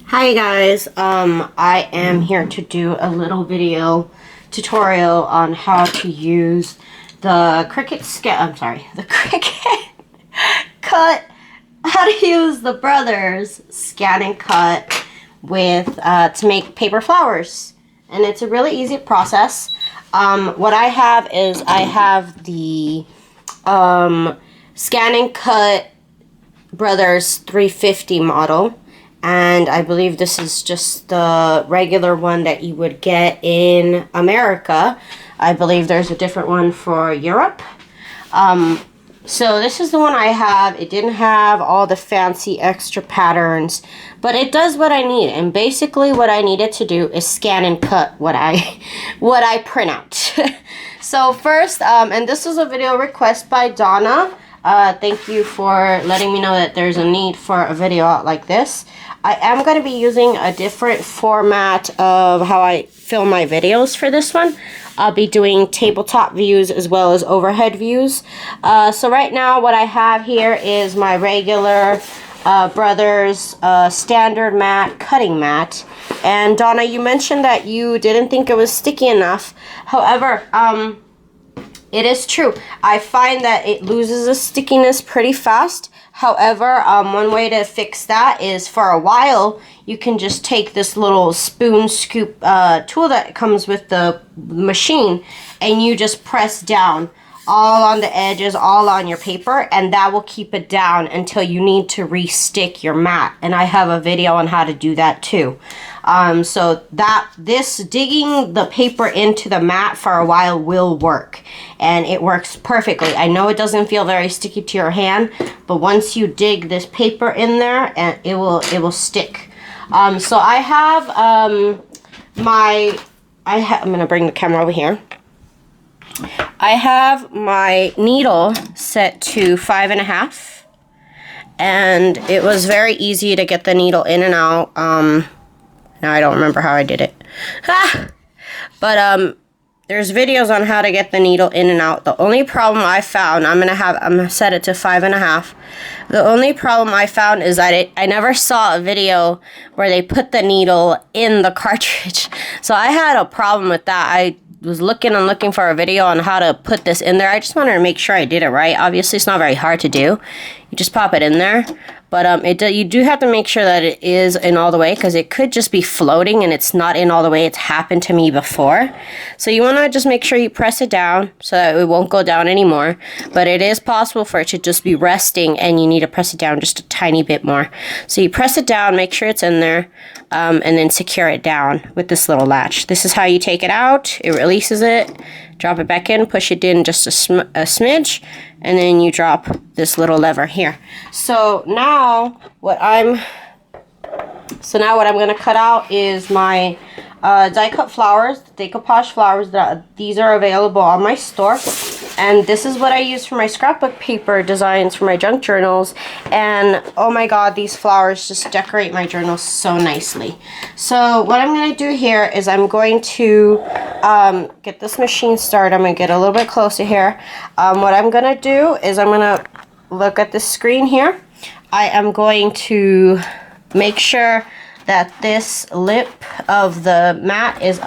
Hi guys, I am here to do a little video tutorial on how to use the the Cricut cut, how to use the Brothers scan and cut with to make paper flowers, and it's a really easy process. What I have is I have the scan and cut Brothers 350 model. And I believe this is just the regular one that you would get in America. I believe there's a different one for Europe. So this is the one I have. It didn't have all the fancy extra patterns, but it does what I need. And basically what I needed to do is scan and cut what I print out. So first, and this was a video request by Donna. Thank you for letting me know that there's a need for a video out like this. I am going to be using a different format of how I film my videos for this one. I'll be doing tabletop views as well as overhead views. So right now what I have here is my regular Brothers standard mat, cutting mat. And Donna, you mentioned that you didn't think it was sticky enough. However, it is true. I find that it loses its stickiness pretty fast. However, one way to fix that is for a while, you can just take this little spoon scoop tool that comes with the machine, and you just press down all on the edges, all on your paper, and that will keep it down until you need to re-stick your mat. And I have a video on how to do that too. So this digging the paper into the mat for a while will work, and it works perfectly. I know it doesn't feel very sticky to your hand, but once you dig this paper in there, and it will stick. So I have I'm gonna bring the camera over here. I have my needle set to 5.5, and it was very easy to get the needle in and out. Now I don't remember how I did it. But there's videos on how to get the needle in and out. The only problem I found, I'm gonna set it to 5.5. The only problem I found is that I never saw a video where they put the needle in the cartridge. So I had a problem with that. I was looking for a video on how to put this in there. I just wanted to make sure I did it right. Obviously, it's not very hard to do. You just pop it in there. But you do have to make sure that it is in all the way, because it could just be floating and it's not in all the way. It's happened to me before. So you want to just make sure you press it down so that it won't go down anymore. But it is possible for it to just be resting, and you need to press it down just a tiny bit more. So you press it down, make sure it's in there, and then secure it down with this little latch. This is how you take it out. It releases it. Drop it back in, push it in just a smidge, and then you drop this little lever here. So now what I'm going to cut out is my die cut flowers, the decoupage flowers. These are available on my store, and this is what I use for my scrapbook paper designs for my junk journals. And oh my god, these flowers just decorate my journals so nicely. So what I'm going to do here is I'm going to get this machine started. I'm going to get a little bit closer here. What I'm going to do is I'm going to look at the screen here. I am going to make sure that this lip of the mat is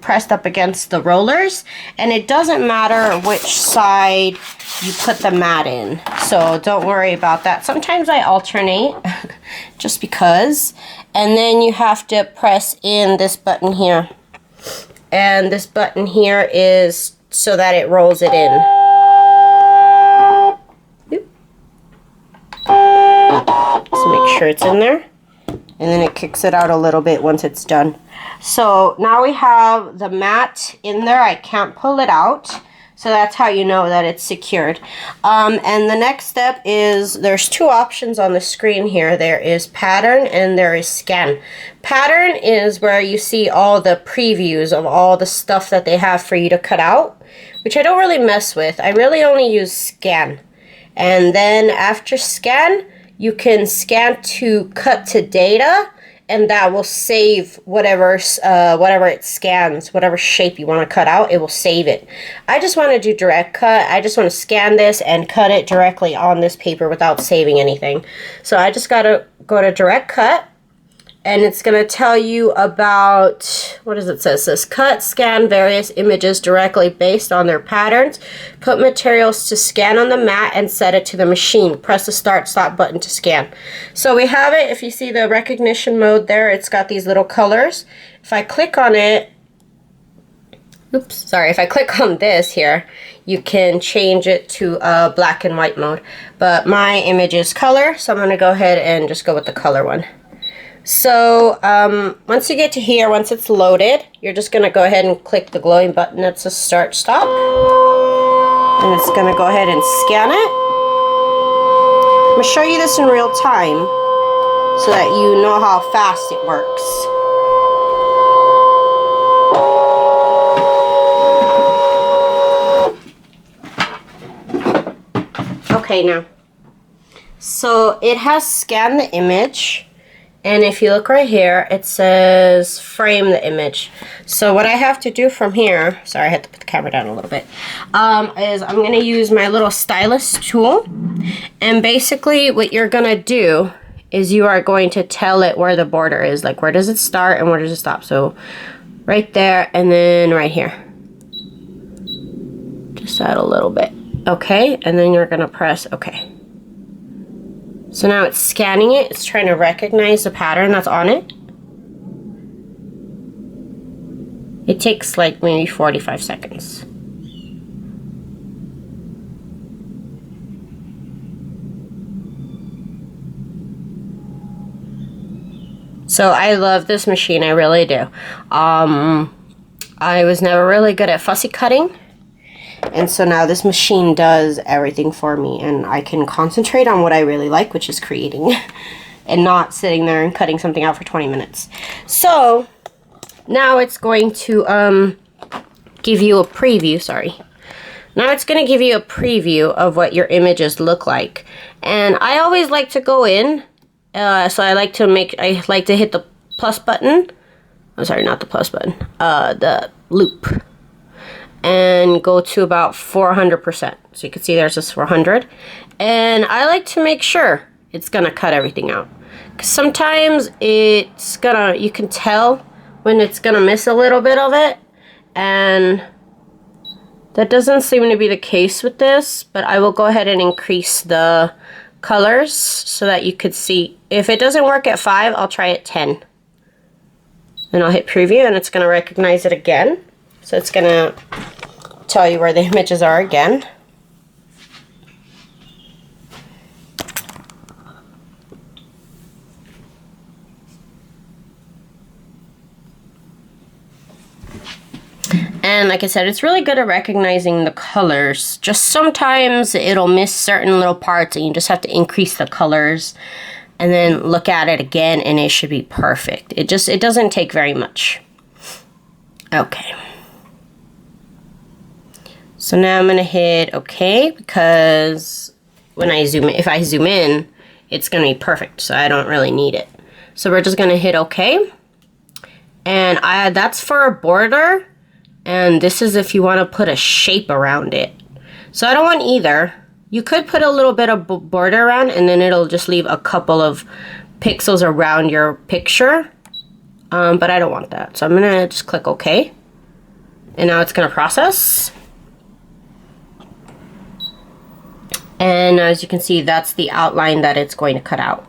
pressed up against the rollers, and it doesn't matter which side you put the mat in, so don't worry about that. Sometimes I alternate just because. And then you have to press in this button here, and this button here is so that it rolls it in. So make sure it's in there, and then it kicks it out a little bit once it's done. So now we have the mat in there. I can't pull it out, so that's how you know that it's secured. And the next step is, there's two options on the screen here. There is pattern and there is scan. Pattern is where you see all the previews of all the stuff that they have for you to cut out, which I don't really mess with. I really only use scan. And then after scan, you can scan to cut to data, and that will save whatever it scans, whatever shape you want to cut out, it will save it. I just want to do direct cut. I just want to scan this and cut it directly on this paper without saving anything. So I just got to go to direct cut, and it's going to tell you about, what does it say? It says cut, scan various images directly based on their patterns, put materials to scan on the mat, and set it to the machine. Press the start stop button to scan. So we have it. If you see the recognition mode there, it's got these little colors. If I click on it, oops, sorry, if I click on this here, you can change it to black and white mode. But my image is color, so I'm going to go ahead and just go with the color one. So once you get to here, once it's loaded, you're just going to go ahead and click the glowing button that says start stop. And it's going to go ahead and scan it. I'm going to show you this in real time so that you know how fast it works. Okay, now, so it has scanned the image, and if you look right here, it says frame the image. So what I have to do from here, sorry, I had to put the camera down a little bit, is I'm going to use my little stylus tool, and basically what you're going to do is you are going to tell it where the border is, like where does it start and where does it stop. So right there, and then right here. Just add a little bit. Okay, and then you're going to press OK. So now it's scanning it. It's trying to recognize the pattern that's on it. It takes like maybe 45 seconds. So I love this machine, I really do. I was never really good at fussy cutting. And so now this machine does everything for me, and I can concentrate on what I really like, which is creating, and not sitting there and cutting something out for 20 minutes. So now it's going to give you a preview, sorry. Now it's going to give you a preview of what your images look like. And I always like to go in, so I like to hit the plus button. I'm sorry, not the plus button, the loop. And go to about 400%. So you can see there's this 400. And I like to make sure it's gonna cut everything out. 'Cause sometimes it's gonna, you can tell when it's gonna miss a little bit of it. And that doesn't seem to be the case with this, but I will go ahead and increase the colors so that you could see. If it doesn't work at 5, I'll try at 10. And I'll hit preview, and it's gonna recognize it again. So it's going to tell you where the images are again. And like I said, it's really good at recognizing the colors. Just sometimes it'll miss certain little parts, and you just have to increase the colors and then look at it again, and it should be perfect. It doesn't take very much. Okay. So now I'm going to hit OK, because when I zoom in, if I zoom in, it's going to be perfect, so I don't really need it. So we're just going to hit OK. And that's for a border, and this is if you want to put a shape around it. So I don't want either. You could put a little bit of border around, and then it'll just leave a couple of pixels around your picture. But I don't want that, so I'm going to just click OK. And now it's going to process. And as you can see, that's the outline that it's going to cut out.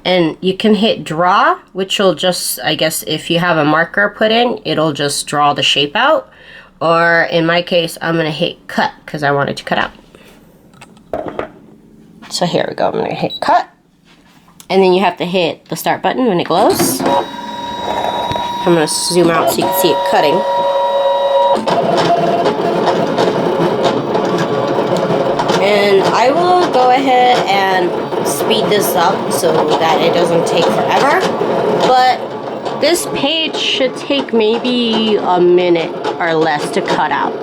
And you can hit draw, which will just, I guess, if you have a marker put in, it'll just draw the shape out. Or in my case, I'm going to hit cut because I want it to cut out. So here we go. I'm going to hit cut. And then you have to hit the start button when it glows. I'm going to zoom out so you can see it cutting. And I will go ahead and speed this up so that it doesn't take forever. But this page should take maybe a minute or less to cut out.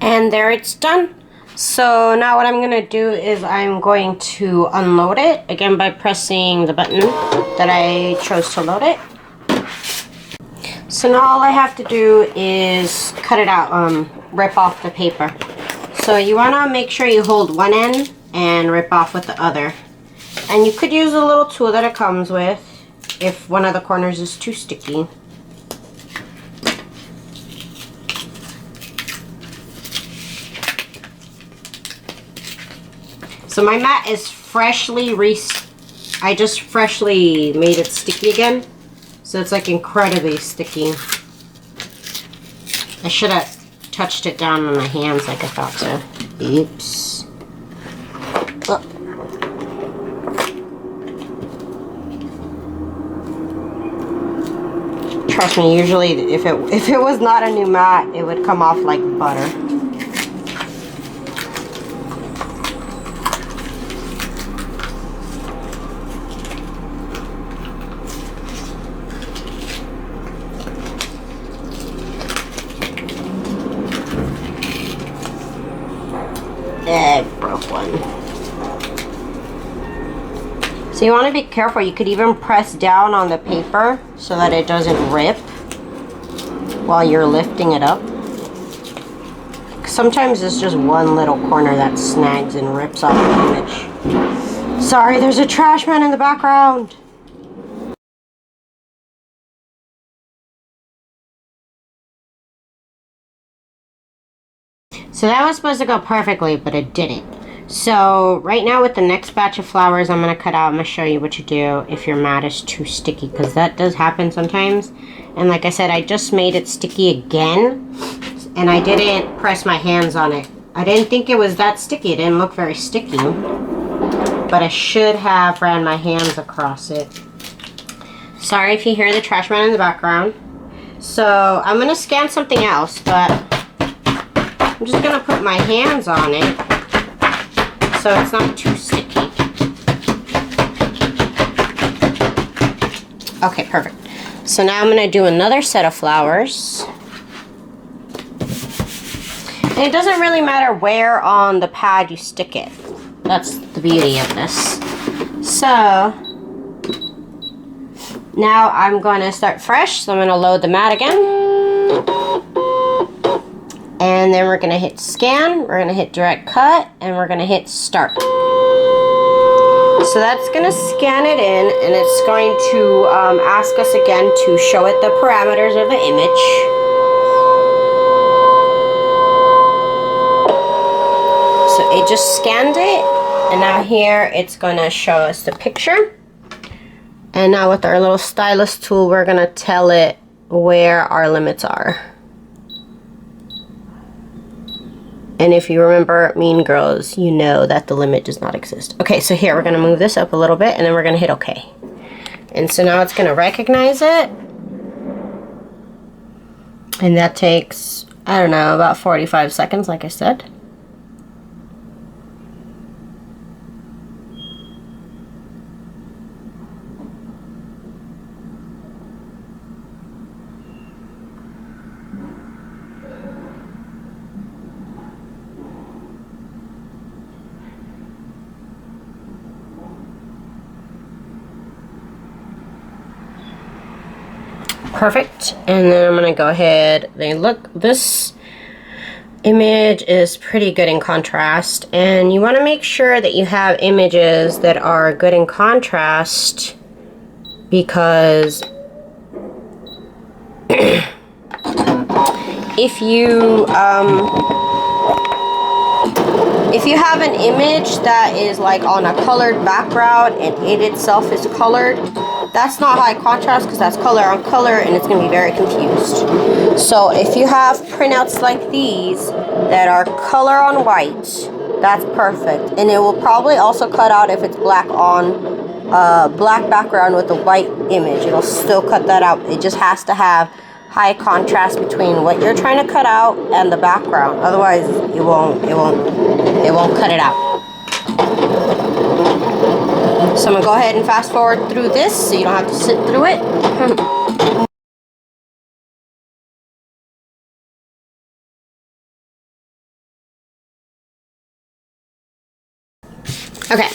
And there it's done. So now what I'm going to do is I'm going to unload it, again by pressing the button that I chose to load it. So now all I have to do is cut it out, rip off the paper. So you want to make sure you hold one end and rip off with the other. And you could use a little tool that it comes with if one of the corners is too sticky. So my mat is I just freshly made it sticky again. So it's like incredibly sticky. I should have touched it down on my hands like I thought so. Oops. Oh. Trust me, usually if it was not a new mat, it would come off like butter. I broke one. So you want to be careful. You could even press down on the paper so that it doesn't rip while you're lifting it up. Sometimes it's just one little corner that snags and rips off the image. Sorry, there's a trash man in the background. So that was supposed to go perfectly, but it didn't. So right now with the next batch of flowers I'm going to cut out, I'm going to show you what to do if your mat is too sticky, because that does happen sometimes. And like I said, I just made it sticky again, and I didn't press my hands on it. I didn't think it was that sticky. It didn't look very sticky, but I should have ran my hands across it. Sorry if you hear the trash man in the background. So I'm going to scan something else, but I'm just going to put my hands on it so it's not too sticky. Okay, perfect. So now I'm going to do another set of flowers. And it doesn't really matter where on the pad you stick it. That's the beauty of this. So now I'm going to start fresh. So I'm going to load the mat again. And then we're going to hit scan, we're going to hit direct cut, and we're going to hit start. So that's going to scan it in, and it's going to ask us again to show it the parameters of the image. So it just scanned it, and now here it's going to show us the picture. And now with our little stylus tool, we're going to tell it where our limits are. And if you remember Mean Girls, you know that the limit does not exist. Okay, so here we're going to move this up a little bit, and then we're going to hit OK. And so now it's going to recognize it. And that takes, I don't know, about 45 seconds, like I said. Perfect. And then I'm going to go ahead. Look, this image is pretty good in contrast, and you want to make sure that you have images that are good in contrast, because if you have an image that is like on a colored background and it itself is colored, that's not high contrast, because that's color on color and it's going to be very confused. So if you have printouts like these that are color on white, that's perfect. And it will probably also cut out if it's black on black background with a white image. It'll still cut that out. It just has to have high contrast between what you're trying to cut out and the background. Otherwise, it won't cut it out. So I'm going to go ahead and fast forward through this so you don't have to sit through it. Okay,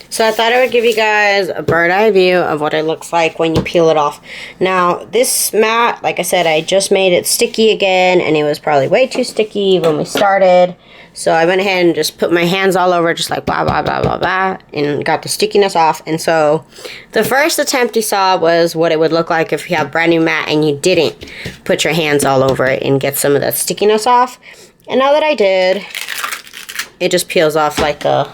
so I thought I would give you guys a bird's eye view of what it looks like when you peel it off. Now, this mat, like I said, I just made it sticky again, and it was probably way too sticky when we started. So I went ahead and just put my hands all over, just like blah, blah, blah, blah, blah, and got the stickiness off. And so the first attempt you saw was what it would look like if you have a brand new mat and you didn't put your hands all over it and get some of that stickiness off. And now that I did, it just peels off like a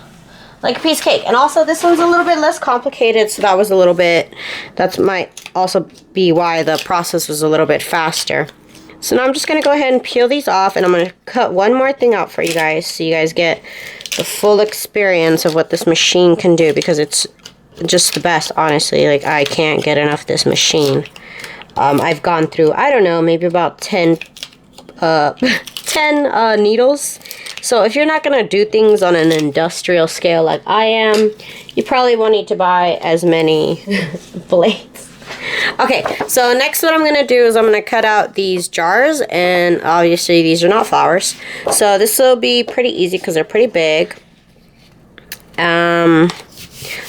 piece of cake. And also this one's a little bit less complicated, so that was a little bit, that might also be why the process was a little bit faster. So now I'm just going to go ahead and peel these off, and I'm going to cut one more thing out for you guys so you guys get the full experience of what this machine can do, because it's just the best, honestly. Like, I can't get enough of this machine. I've gone through, I don't know, maybe about 10 needles. So if you're not going to do things on an industrial scale like I am, you probably won't need to buy as many blades. Okay, so next what I'm going to do is I'm going to cut out these jars, and obviously these are not flowers. So this will be pretty easy because they're pretty big. The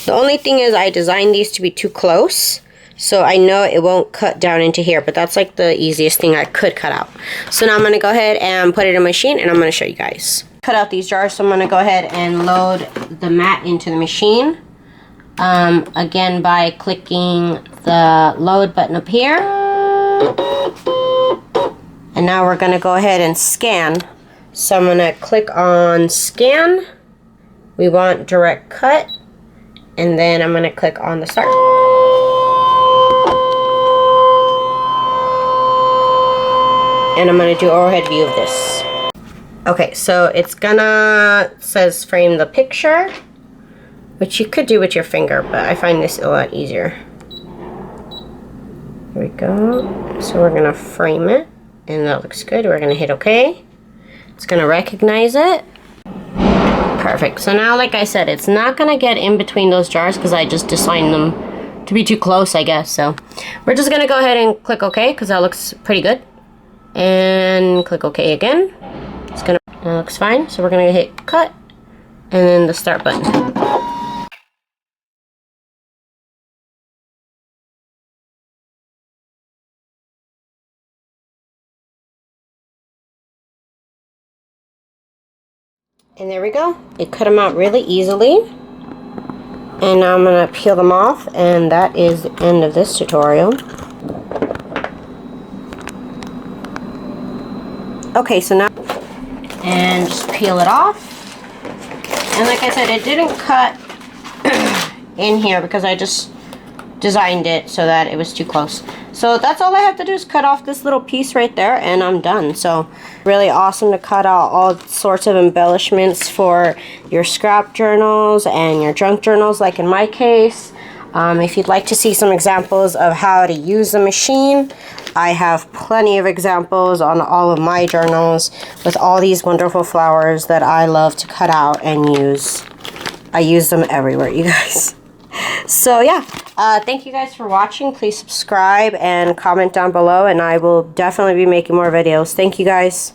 only thing is I designed these to be too close. So I know it won't cut down into here, but that's like the easiest thing I could cut out. So now I'm going to go ahead and put it in the machine, and I'm going to show you guys. Cut out these jars, so I'm going to go ahead and load the mat into the machine. Again, by clicking the load button up here. And now we're going to go ahead and scan. So I'm going to click on scan. We want direct cut. And then I'm going to click on the start. And I'm going to do overhead view of this. Okay, so it's gonna, says frame the picture, which you could do with your finger, but I find this a lot easier. Here we go. So we're gonna frame it, and that looks good. We're gonna hit OK. It's gonna recognize it. Perfect. So now, like I said, it's not gonna get in between those jars because I just designed them to be too close, I guess. So we're just gonna go ahead and click OK because that looks pretty good. And click OK again. That looks fine. So we're gonna hit cut and then the start button. And there we go. It cut them out really easily. And now I'm gonna peel them off, and that is the end of this tutorial. Okay, so now, and just peel it off. And like I said, it didn't cut in here because I just designed it so that it was too close. So that's all I have to do is cut off this little piece right there, and I'm done. So really awesome to cut out all sorts of embellishments for your scrap journals and your junk journals, like in my case. If you'd like to see some examples of how to use the machine, I have plenty of examples on all of my journals with all these wonderful flowers that I love to cut out and use. I use them everywhere, you guys. So yeah, thank you guys for watching. Please subscribe and comment down below, and I will definitely be making more videos. Thank you guys.